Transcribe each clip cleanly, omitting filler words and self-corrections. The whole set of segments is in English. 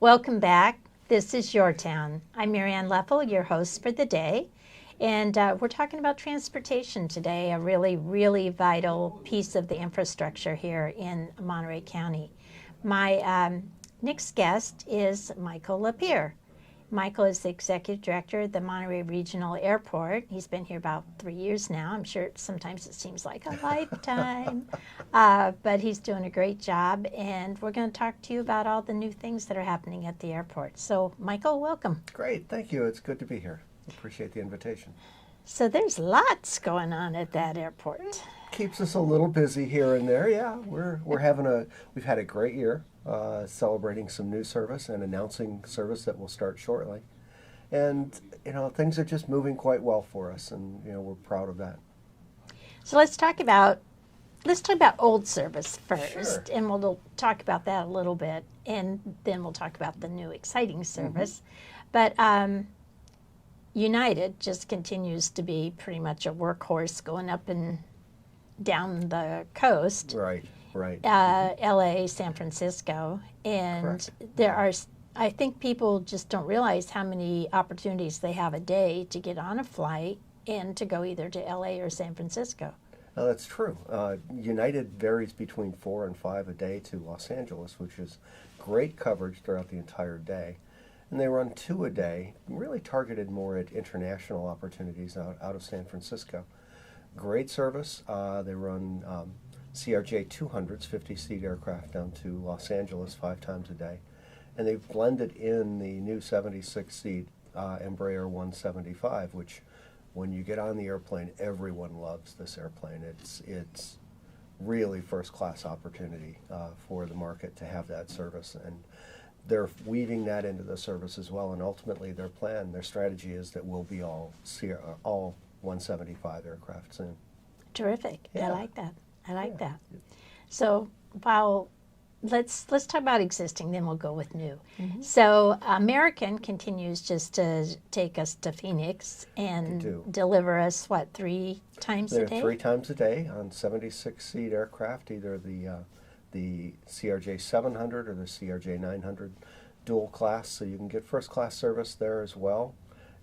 Welcome back. This is YourTown. I'm Marianne Leffel, your host for the day. And we're talking about transportation today, a really, really vital piece of the infrastructure here in Monterey County. My next guest is Michael LaPier. Michael is the Executive Director of the Monterey Regional Airport. He's been here about 3 years now. I'm sure sometimes it seems like a lifetime, but he's doing a great job, and we're going to talk to you about all the new things that are happening at the airport. So, Michael, welcome. Great, thank you. It's good to be here. Appreciate the invitation. So there's lots going on at that airport. Keeps us a little busy here and there. Yeah, we've had a great year, celebrating some new service and announcing service that will start shortly. And things are just moving quite well for us, and we're proud of that. So let's talk about old service first, Sure. and we'll talk about that a little bit, and then we'll talk about the new exciting service. But United just continues to be pretty much a workhorse going up and down the coast. Right. LA, San Francisco, and Correct. I think people just don't realize how many opportunities they have a day to get on a flight and to go either to LA or San Francisco. That's true. United varies between 4 and 5 a day to Los Angeles, which is great coverage throughout the entire day. And they run 2 a day, really targeted more at international opportunities out of San Francisco. Great service. They run CRJ 200s, 50-seat aircraft down to Los Angeles 5 times a day. And they've blended in the new 76-seat Embraer 175, which when you get on the airplane, everyone loves this airplane. It's really first-class opportunity for the market to have that service. And they're weaving that into the service as well, and ultimately their strategy is that we'll be all 175 aircraft soon. Terrific. Yeah. I like that. So let's talk about existing, then we'll go with new. So American continues just to take us to Phoenix and deliver us, 3 times a day? They're 3 times a day on 76-seat aircraft, either the CRJ 700 or the CRJ 900 dual class, so you can get first class service there as well.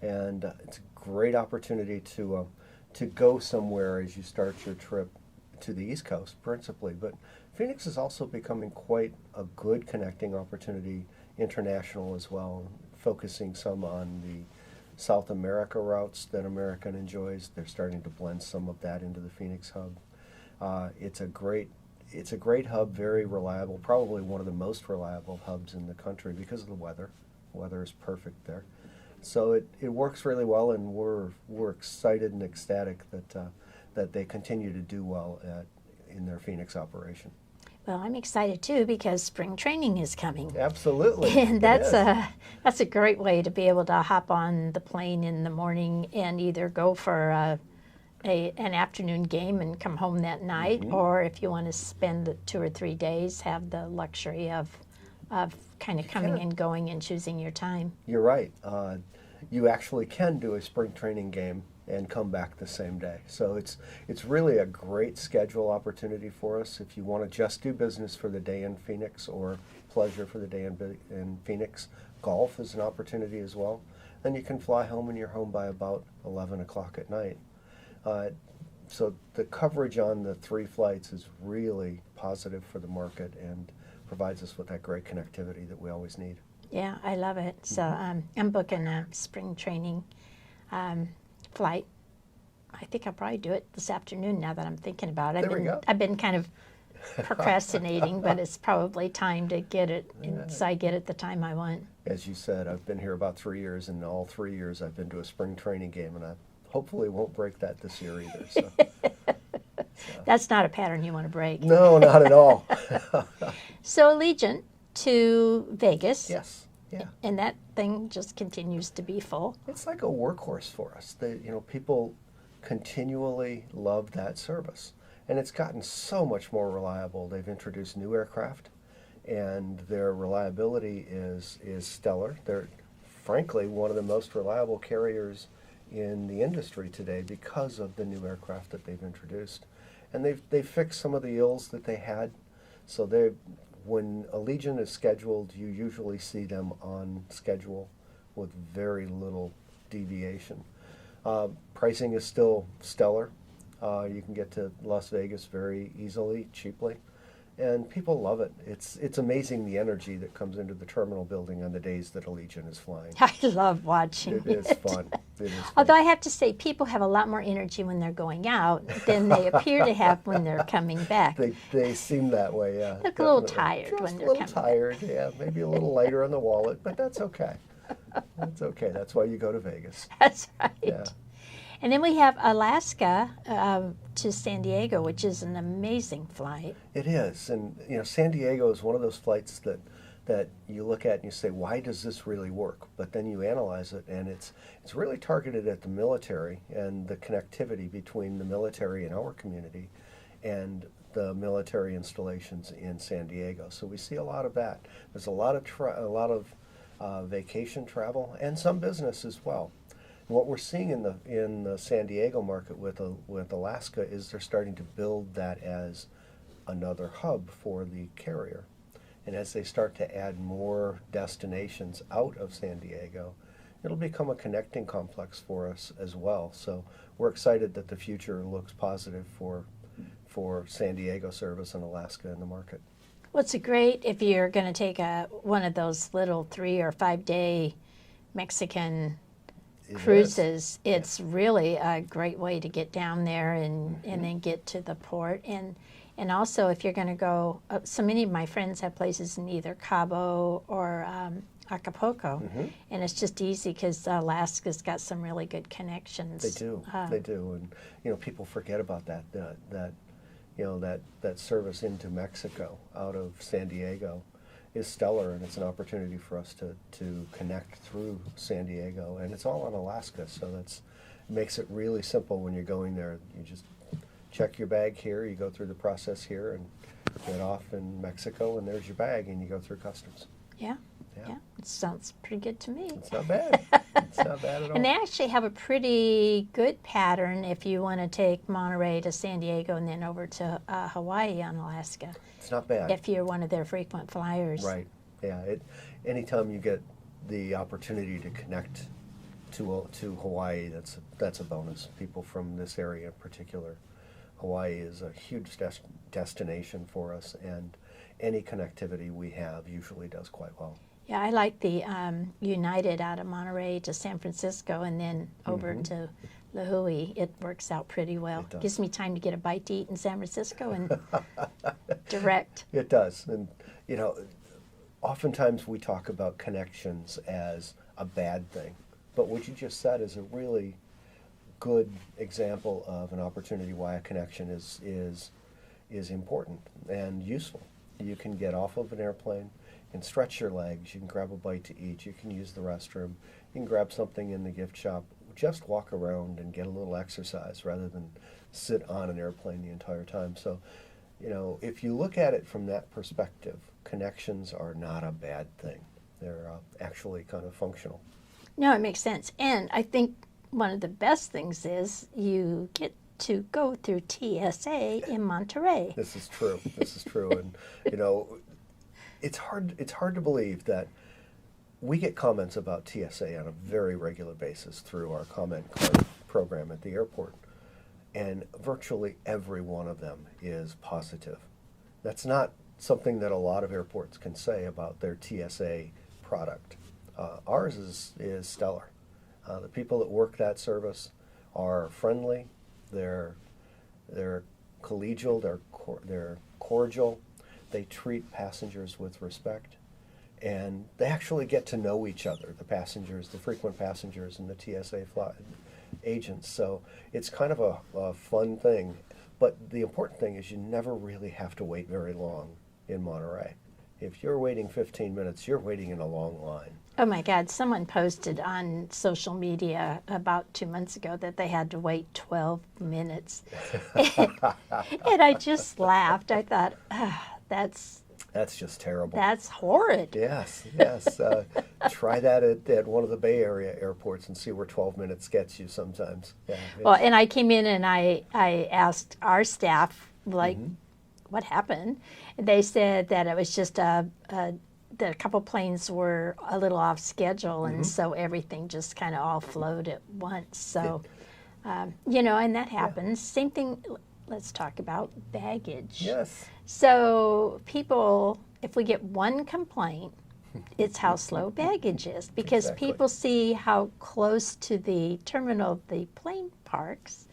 And it's a great opportunity to go somewhere as you start your trip to the East Coast principally. But Phoenix is also becoming quite a good connecting opportunity international as well, focusing some on the South America routes that American enjoys. They're starting to blend some of that into the Phoenix hub. It's a great hub, very reliable, probably one of the most reliable hubs in the country because of the weather. The weather is perfect there. So it works really well, and we're excited and ecstatic that they continue to do well in their Phoenix operation. Well, I'm excited too because spring training is coming. Absolutely. And that's a great way to be able to hop on the plane in the morning and either go for an afternoon game and come home that night, or if you want to spend the 2 or 3 days, have the luxury of kind of coming and going and choosing your time. You're right. You actually can do a spring training game and come back the same day. So it's really a great schedule opportunity for us. If you want to just do business for the day in Phoenix or pleasure for the day in Phoenix, golf is an opportunity as well. Then you can fly home and you're home by about 11 o'clock at night. So the coverage on the 3 flights is really positive for the market and provides us with that great connectivity that we always need. Yeah, I love it. So I'm booking a spring training flight. I think I'll probably do it this afternoon now that I'm thinking about it. There we go. I've been kind of procrastinating, but it's probably time to get it so I get it the time I want. As you said, I've been here about 3 years, and all 3 years I've been to a spring training game, and I hopefully won't break that this year either. So. That's not a pattern you want to break. No, not at all. So Allegiant to Vegas. Yes, yeah. And that thing just continues to be full. It's like a workhorse for us. People continually love that service, and it's gotten so much more reliable. They've introduced new aircraft, and their reliability is stellar. They're frankly one of the most reliable carriers in the industry today because of the new aircraft that they've introduced. And they've fixed some of the ills that they had. So when Allegiant is scheduled, you usually see them on schedule with very little deviation. Pricing is still stellar. You can get to Las Vegas very easily, cheaply, and people love it. It's amazing the energy that comes into the terminal building on the days that Allegiant is flying. I love watching It is fun. It is fun. Although I have to say, people have a lot more energy when they're going out than they appear to have when they're coming back. They seem that way, yeah. Look a little definitely. tired Just when they're a little coming tired, yeah. Maybe a little lighter on the wallet, but that's okay. That's okay. That's why you go to Vegas. That's right. Yeah. And then we have Alaska to San Diego, which is an amazing flight. It is, and San Diego is one of those flights that you look at and you say, why does this really work? But then you analyze it, and it's really targeted at the military and the connectivity between the military and our community, and the military installations in San Diego. So we see a lot of that. There's a lot of vacation travel and some business as well. What we're seeing in the San Diego market with Alaska is they're starting to build that as another hub for the carrier. And as they start to add more destinations out of San Diego, it'll become a connecting complex for us as well. So we're excited that the future looks positive for San Diego service and Alaska in the market. Well, it's great if you're going to take one of those little 3 or 5 day Mexican cruises. It's really a great way to get down there and then get to the port. And also, if you're going to go, so many of my friends have places in either Cabo or Acapulco, and it's just easy because Alaska's got some really good connections. They do, and people forget about that service into Mexico out of San Diego is stellar, and it's an opportunity for us to connect through San Diego, and it's all on Alaska, so it makes it really simple when you're going there. You just check your bag here, you go through the process here, and get off in Mexico, and there's your bag, and you go through customs. Yeah. It sounds pretty good to me. It's not bad. It's not bad at all. And they actually have a pretty good pattern if you want to take Monterey to San Diego and then over to Hawaii on Alaska. It's not bad. If you're one of their frequent flyers. Right. Yeah. Anytime you get the opportunity to connect to Hawaii, that's a bonus. People from this area in particular, Hawaii is a huge destination for us, and any connectivity we have usually does quite well. Yeah, I like the United out of Monterey to San Francisco and then over to La Hui. It works out pretty well. It does. Gives me time to get a bite to eat in San Francisco and direct. It does. And, oftentimes we talk about connections as a bad thing. But what you just said is a really good example of an opportunity why a connection is important and useful. You can get off of an airplane and stretch your legs. You can grab a bite to eat. You can use the restroom. You can grab something in the gift shop. Just walk around and get a little exercise rather than sit on an airplane the entire time. So, if you look at it from that perspective, connections are not a bad thing. They're actually kind of functional. No, it makes sense. And I think one of the best things is you get to go through TSA in Monterey. This is true. And, it's hard to believe that we get comments about TSA on a very regular basis through our comment card program at the airport. And virtually every one of them is positive. That's not something that a lot of airports can say about their TSA product. Ours is stellar. The people that work that service are friendly, they're collegial, they're cordial, they treat passengers with respect, and they actually get to know each other, the passengers, the frequent passengers, and the TSA agents. So it's kind of a fun thing. But the important thing is you never really have to wait very long in Monterey. If you're waiting 15 minutes, you're waiting in a long line. Oh my God, someone posted on social media about 2 months ago that they had to wait 12 minutes. And I just laughed. I thought, that's just terrible. That's horrid. Yes. Try that at one of the Bay Area airports and see where 12 minutes gets you sometimes. Yeah, well, and I came in and I asked our staff, what happened? And they said that it was just that a couple planes were a little off schedule, and so everything just kind of all flowed at once. So, and that happens. Same thing, let's talk about baggage. Yes. So people, if we get one complaint, it's how slow baggage is, because Exactly. people see how close to the terminal the plane parks,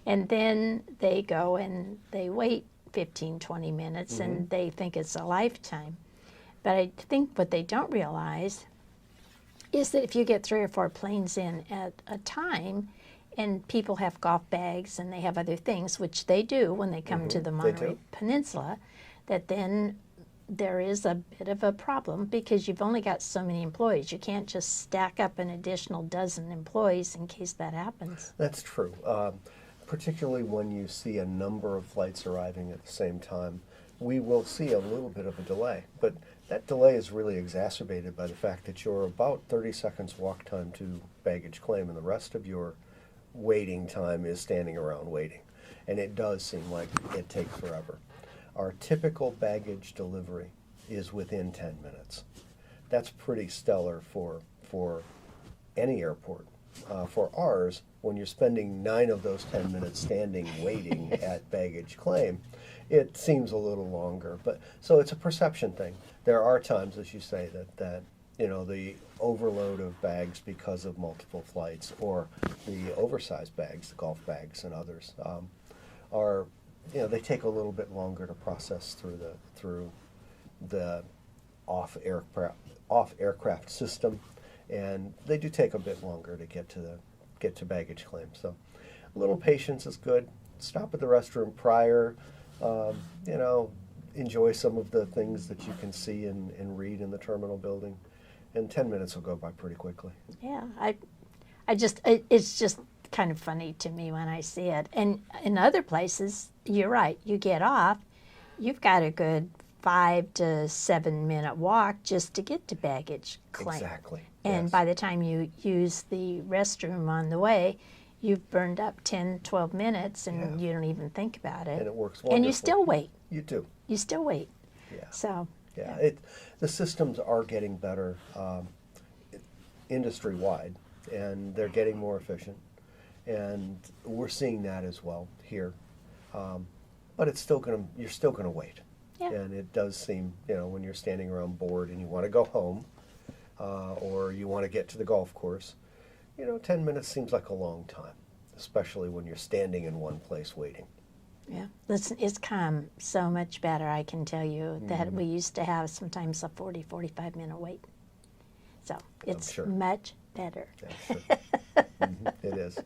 and then they go and they wait 15, 20 minutes, and they think it's a lifetime. But I think what they don't realize is that if you get 3 or 4 planes in at a time, and people have golf bags and they have other things, which they do when they come to the Monterey Peninsula, that then there is a bit of a problem, because you've only got so many employees. You can't just stack up an additional dozen employees in case that happens. That's true. Particularly when you see a number of flights arriving at the same time, we will see a little bit of a delay. But that delay is really exacerbated by the fact that you're about 30 seconds walk time to baggage claim, and the rest of your waiting time is standing around waiting. And it does seem like it takes forever. Our typical baggage delivery is within 10 minutes. That's pretty stellar for any airport. For ours, when you're spending 9 of those 10 minutes standing waiting at baggage claim, it seems a little longer. But so it's a perception thing. There are times, as you say, that the overload of bags because of multiple flights, or the oversized bags, the golf bags and others, are, they take a little bit longer to process through the off aircraft system, and they do take a bit longer to get to baggage claim. So a little patience is good. Stop at the restroom prior. Enjoy some of the things that you can see and read in the terminal building, and 10 minutes will go by pretty quickly. Yeah, it's just kind of funny to me when I see it. And in other places, you're right, you get off, you've got a good 5 to 7 minute walk just to get to baggage claim. Exactly. And yes. by the time you use the restroom on the way, you've burned up 10, 12 minutes, and you don't even think about it. And it works wonderfully. And you still wait. You do. You still wait. Yeah. So. Yeah. The systems are getting better industry-wide, and they're getting more efficient. And we're seeing that as well here. But you're still gonna wait. Yeah. And it does seem, when you're standing around bored and you want to go home, or you want to get to the golf course, 10 minutes seems like a long time, especially when you're standing in one place waiting. Yeah, listen, it's come so much better, I can tell you, that we used to have sometimes a 40, 45-minute wait. So it's much better. That's true. It is.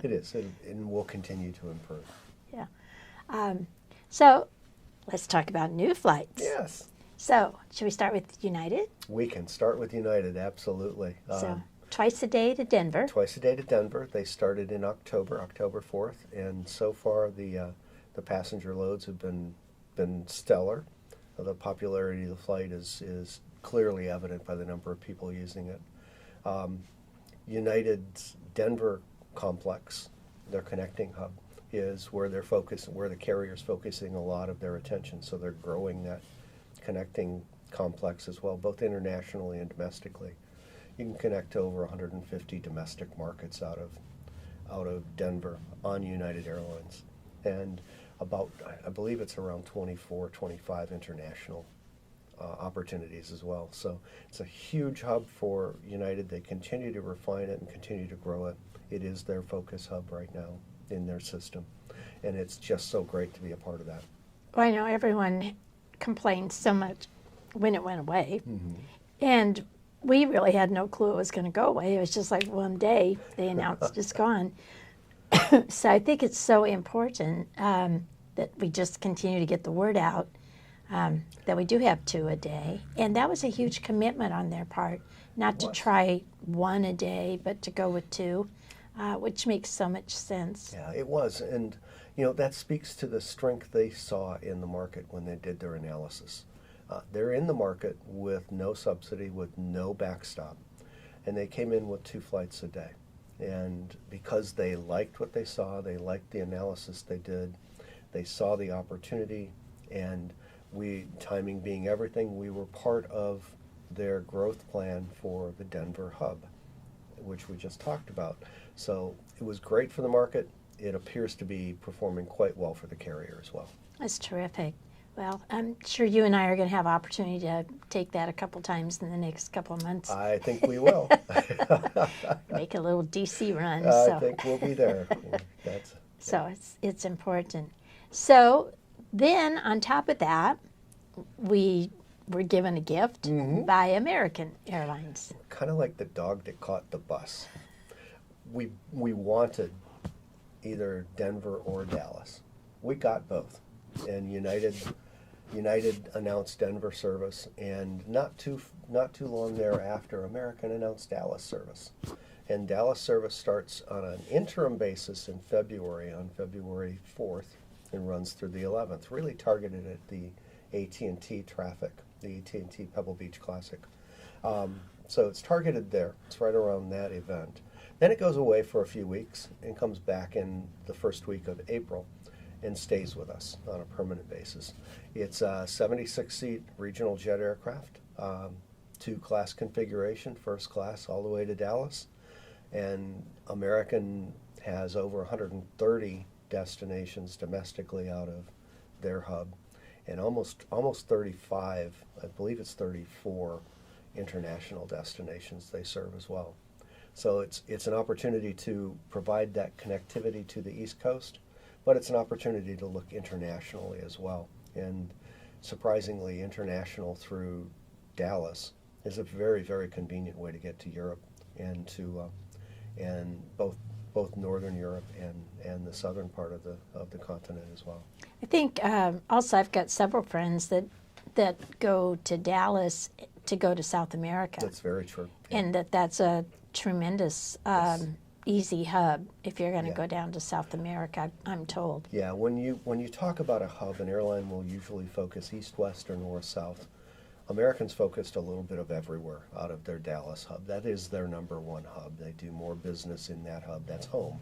It is, and will continue to improve. Yeah. So let's talk about new flights. Yes. So should we start with United? We can start with United, absolutely. So twice a day to Denver. Twice a day to Denver. They started in October 4th, and so far the passenger loads have been stellar. The popularity of the flight is clearly evident by the number of people using it. United's Denver complex, their connecting hub, is where they're focused, where the carrier's focusing a lot of their attention. So they're growing that connecting complex as well, both internationally and domestically. You can connect to over 150 domestic markets out of Denver on United Airlines, and I believe it's around 24, 25 international opportunities as well. So it's a huge hub for United. They continue to refine it and continue to grow it. It is their focus hub right now in their system, and it's just so great to be a part of that. Well, I know everyone complained so much when it went away, and we really had no clue it was going to go away. It was just like one day they announced it's gone. So I think it's so important that we just continue to get the word out, that we do have 2 a day. And that was a huge commitment on their part, not to try 1 a day, but to go with 2, which makes so much sense. Yeah, it was. And, that speaks to the strength they saw in the market when they did their analysis. They're in the market with no subsidy, with no backstop, and they came in with 2 flights a day. And because they liked what they saw, they liked the analysis they did, they saw the opportunity, And timing being everything, we were part of their growth plan for the Denver hub, which we just talked about. So it was great for the market. It appears to be performing quite well for the carrier as well. That's terrific. Well, I'm sure you and I are going to have opportunity to take that a couple times in the next couple of months. I think we will. Make a little DC run. I think we'll be there. So it's important. So then on top of that, we were given a gift by American Airlines. Kind of like the dog that caught the bus. We wanted either Denver or Dallas. We got both. And United announced Denver service, and not too long thereafter, American announced Dallas service. And Dallas service starts on an interim basis in February, on February 4th, and runs through the 11th, really targeted at the AT&T traffic, the AT&T Pebble Beach Classic. So it's targeted there. It's right around that event. Then it goes away for a few weeks and comes back in the first week of April and stays with us on a permanent basis. It's a 76-seat regional jet aircraft, two-class configuration, first class all the way to Dallas. And American has over 130 destinations domestically out of their hub, and almost 35, I believe it's 34 international destinations they serve as well. So it's an opportunity to provide that connectivity to the East Coast, but it's an opportunity to look internationally as well. And surprisingly, international through Dallas is a very, very convenient way to get to Europe and to both Northern Europe and the southern part of the continent as well. I think also I've got several friends that go to Dallas to go to South America. That's very true. Yeah. And that's a tremendous easy hub if you're going to go down to South America, I'm told. Yeah, when you talk about a hub, an airline will usually focus east, west, or north, south. Americans focused a little bit of everywhere out of their Dallas hub. That is their number one hub. They do more business in that hub. That's home.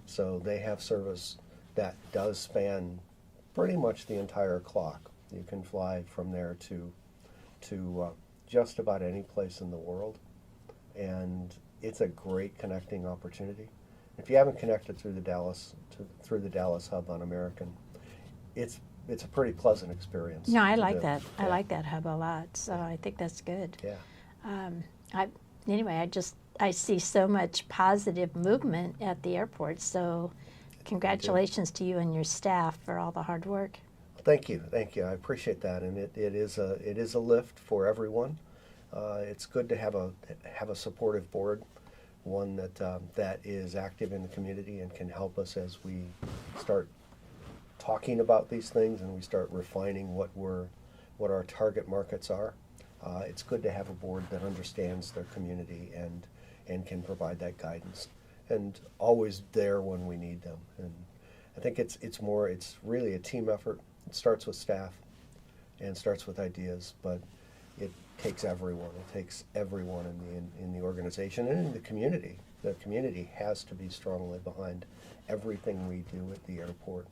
So they have service that does span pretty much the entire clock. You can fly from there to just about any place in the world, and it's a great connecting opportunity. If you haven't connected through the Dallas hub on American, it's a pretty pleasant experience. No, I like that. Yeah. I like that hub a lot, so I think that's good. Yeah. I see so much positive movement at the airport, so congratulations to you and your staff for all the hard work. Thank you. I appreciate that, and it is a lift for everyone. It's good to have a supportive board, one that is active in the community and can help us as we start talking about these things and we start refining what our target markets are. It's good to have a board that understands their community and can provide that guidance and always there when we need them. And I think it's really a team effort. It starts with staff and starts with ideas, but it takes everyone. It takes everyone in the organization and in the community. The community has to be strongly behind everything we do at the airport.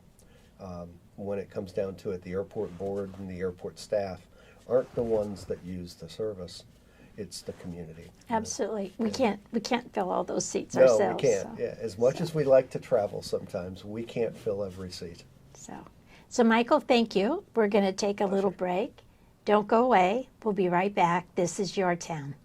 When it comes down to it, the airport board and the airport staff aren't the ones that use the service. It's the community. Absolutely. We can't fill all those seats ourselves. No, we can't. Yeah. As much as we like to travel sometimes, we can't fill every seat. So Michael, thank you. We're going to take a little break. Don't go away. We'll be right back. This is Your Town.